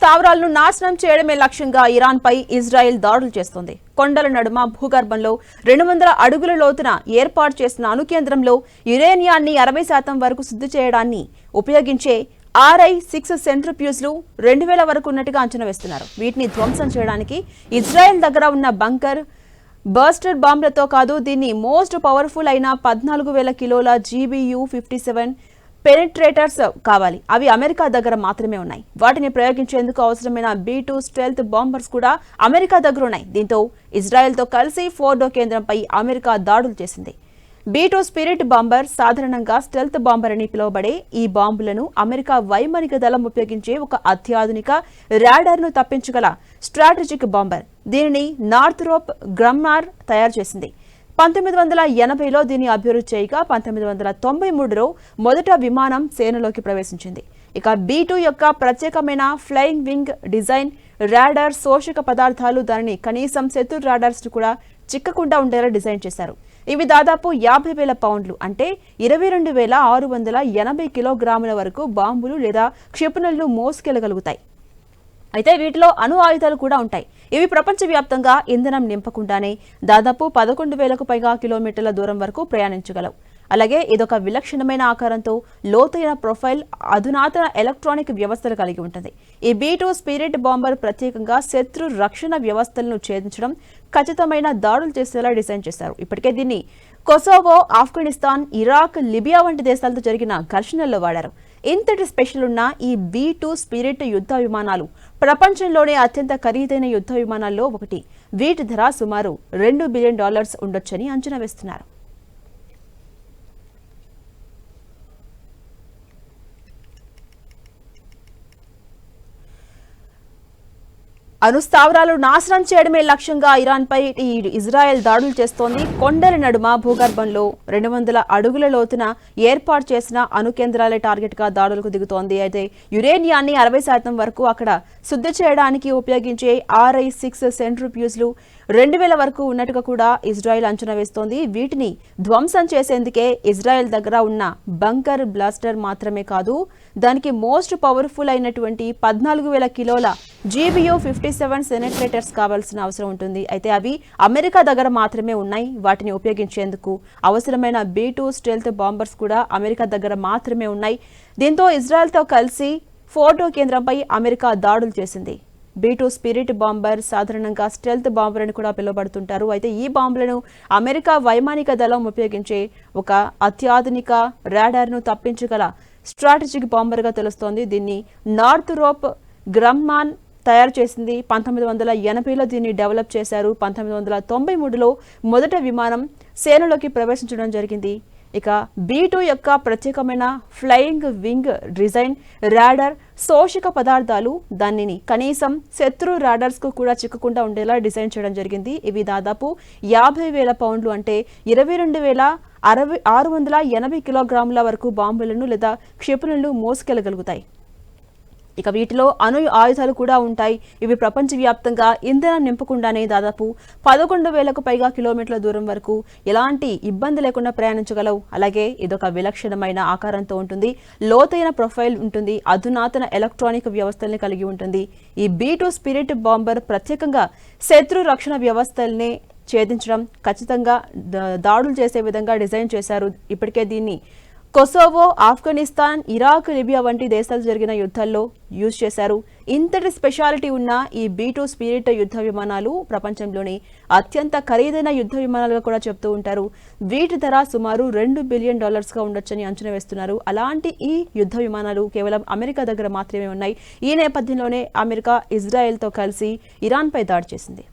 స్థావరాలను నాశనం చేయడమే లక్ష్యంగా ఇరాన్పై ఇజ్రాయెల్ దాడులు చేస్తోంది. కొండల నడుమ భూగర్భంలో 200 అడుగుల లోతున ఏర్పాటు చేసిన అణుకేంద్రంలో యురేనియాన్ని 60% వరకు శుద్ధి చేయడాన్ని ఉపయోగించే RI-6 సెంట్రిఫ్యూజ్లు 2000 వరకు ఉన్నట్టుగా అంచనా వేస్తున్నారు. వీటిని ధ్వంసం చేయడానికి ఇజ్రాయెల్ దగ్గర ఉన్న బంకర్ బర్స్టర్ బాంబులతో కాదు, దీన్ని మోస్ట్ పవర్ఫుల్ అయిన 14,000 కిలోల GBU-57 పెనిట్రేటర్స్ కావాలి. అవి అమెరికా దగ్గర మాత్రమే ఉన్నాయి. వాటిని ప్రయోగించేందుకు అవసరమైన B-2 స్టెల్త్ బాంబర్స్ కూడా అమెరికా దగ్గర ఉన్నాయి. దీంతో ఇజ్రాయెల్తో కలిసి ఫోర్డో కేంద్రంపై అమెరికా దాడులు చేసింది. B-2 స్పిరిట్ బాంబర్, సాధారణంగా స్టెల్త్ బాంబర్ అని పిలువబడే ఈ బాంబులను అమెరికా వైమానిక దళం ఉపయోగించే ఒక అత్యాధునిక రాడార్ను తప్పించగల స్ట్రాటజిక్ బాంబర్. దీనిని నార్థ్రోప్ గ్రమ్మార్ తయారు చేసింది. 1980లో దీన్ని అభివృద్ధి చేయగా 1993లో మొదట విమానం సేనలోకి ప్రవేశించింది. ఇక B-2 యొక్క ప్రత్యేకమైన ఫ్లయింగ్ వింగ్ డిజైన్, రాడార్ శోషక పదార్థాలు దానిని కనీసం శత్రు రాడార్స్ కూడా చిక్కకుండా ఉండేలా డిజైన్ చేశారు. ఇవి దాదాపు 50,000 పౌండ్లు అంటే 22,680 కిలోగ్రాముల వరకు బాంబులు లేదా క్షిపణులను మోసుకెళ్లగలుగుతాయి. అయితే వీటిలో అణు ఆయుధాలు కూడా ఉంటాయి. ఇవి ప్రపంచవ్యాప్తంగా ఇంధనం నింపకుండానే దాదాపు 11,000కు పైగా కిలోమీటర్ల దూరం వరకు ప్రయాణించగలవు. అలాగే ఇదొక విలక్షణమైన ఆకారంతో లోతైన ప్రొఫైల్, అధునాతన ఎలక్ట్రానిక్ వ్యవస్థలు కలిగి ఉంటుంది. ఈ B-2 స్పిరిట్ బాంబర్ ప్రత్యేకంగా శత్రు రక్షణ వ్యవస్థలను ఛేదించడం, ఖచ్చితమైన దాడులు చేసేలా డిజైన్ చేశారు. ఇప్పటికే దీన్ని కొసోవో, ఆఫ్ఘనిస్తాన్, ఇరాక్, లిబియా వంటి దేశాలతో జరిగిన ఘర్షణల్లో వాడారు. ఇంతటి స్పెషల్ ఉన్న ఈ B-2 స్పిరిట్ యుద్ధ విమానాలు ప్రపంచంలోనే అత్యంత ఖరీదైన యుద్ధ విమానాల్లో ఒకటి. వీటి ధర సుమారు $2 బిలియన్ ఉండొచ్చని అంచనా వేస్తున్నారు. అణుస్థావరాలు నాశనం చేయడమే లక్ష్యంగా ఇరాన్పై ఇజ్రాయెల్ దాడులు చేస్తోంది. కొండల నడుమ భూగర్భంలో 200 అడుగుల లోతున ఏర్పాటు చేసిన అణుకేంద్రాలే టార్గెట్ గా దాడులకు దిగుతోంది. అయితే యురేనియాన్ని 60% వరకు అక్కడ శుద్ధి చేయడానికి ఉపయోగించే RI-6 సెంట్రిఫ్యూజ్లు 2000 వరకు ఉన్నట్టుగా కూడా ఇజ్రాయెల్ అంచనా వేస్తోంది. వీటిని ధ్వంసం చేసేందుకే ఇజ్రాయెల్ దగ్గర ఉన్న బంకర్ బ్లాస్టర్ మాత్రమే కాదు, దానికి మోస్ట్ పవర్ఫుల్ అయినటువంటి 14,000 కిలోల GBU-57 సెనట్రేటర్స్ కావాల్సిన అవసరం ఉంటుంది. అయితే అవి అమెరికా దగ్గర మాత్రమే ఉన్నాయి. వాటిని ఉపయోగించేందుకు అవసరమైన B-2 స్టెల్త్ బాంబర్స్ కూడా అమెరికా దగ్గర మాత్రమే ఉన్నాయి. దీంతో ఇజ్రాయెల్తో కలిసి ఫోర్డో కేంద్రంపై అమెరికా దాడులు చేసింది. B-2 స్పిరిట్ బాంబర్, సాధారణంగా స్టెల్త్ బాంబర్ అని కూడా పిలువబడుతుంటారు. అయితే ఈ బాంబులను అమెరికా వైమానిక దళం ఉపయోగించే ఒక అత్యాధునిక రాడార్ను తప్పించగల స్ట్రాటజిక్ బాంబర్గా తెలుస్తోంది. దీన్ని నార్థ్రోప్ గ్రమ్మాన్ తయారు చేసింది. 1980లో దీన్ని డెవలప్ చేశారు. 1993లో మొదట విమానం సేనలోకి ప్రవేశించడం జరిగింది. ఇక B-2 యొక్క ప్రత్యేకమైన ఫ్లయింగ్ వింగ్ డిజైన్, రాడార్ శోషక పదార్థాలు దానిని కనీసం శత్రు రాడార్స్ కు కూడా చిక్కకుండా ఉండేలా డిజైన్ చేయడం జరిగింది. ఇవి దాదాపు 50,000 పౌండ్లు అంటే 22,680 కిలోగ్రాముల వరకు బాంబులను లేదా క్షిపణులను మోసుకెళ్లగలుగుతాయి. ఇక వీటిలో అణు ఆయుధాలు కూడా ఉంటాయి. ఇవి ప్రపంచవ్యాప్తంగా ఇంధనం నింపకుండానే దాదాపు 11,000కు పైగా కిలోమీటర్ల దూరం వరకు ఎలాంటి ఇబ్బంది లేకుండా ప్రయాణించగలవు. అలాగే ఇదొక విలక్షణమైన ఆకారంతో ఉంటుంది, లోతైన ప్రొఫైల్ ఉంటుంది, అధునాతన ఎలక్ట్రానిక్ వ్యవస్థల్ని కలిగి ఉంటుంది. ఈ B-2 స్పిరిట్ బాంబర్ ప్రత్యేకంగా శత్రు రక్షణ వ్యవస్థల్ని ఛేదించడం, ఖచ్చితంగా దాడులు చేసే విధంగా డిజైన్ చేశారు. ఇప్పటికే దీన్ని కొసోవో, ఆఫ్ఘనిస్తాన్, ఇరాక్, లిబియా వంటి దేశాలు జరిగిన యుద్ధాల్లో యూజ్ చేశారు. ఇంతటి స్పెషాలిటీ ఉన్న ఈ B-2 స్పిరిట్ యుద్ధ విమానాలు ప్రపంచంలోని అత్యంత ఖరీదైన యుద్ధ విమానాలుగా కూడా చెప్తూ ఉంటారు. వీటి ధర సుమారు $2 బిలియన్ ఉండొచ్చని అంచనా వేస్తున్నారు. అలాంటి ఈ యుద్ధ విమానాలు కేవలం అమెరికా దగ్గర మాత్రమే ఉన్నాయి. ఈ నేపథ్యంలోనే అమెరికా ఇజ్రాయెల్తో కలిసి ఇరాన్పై దాడి చేసింది.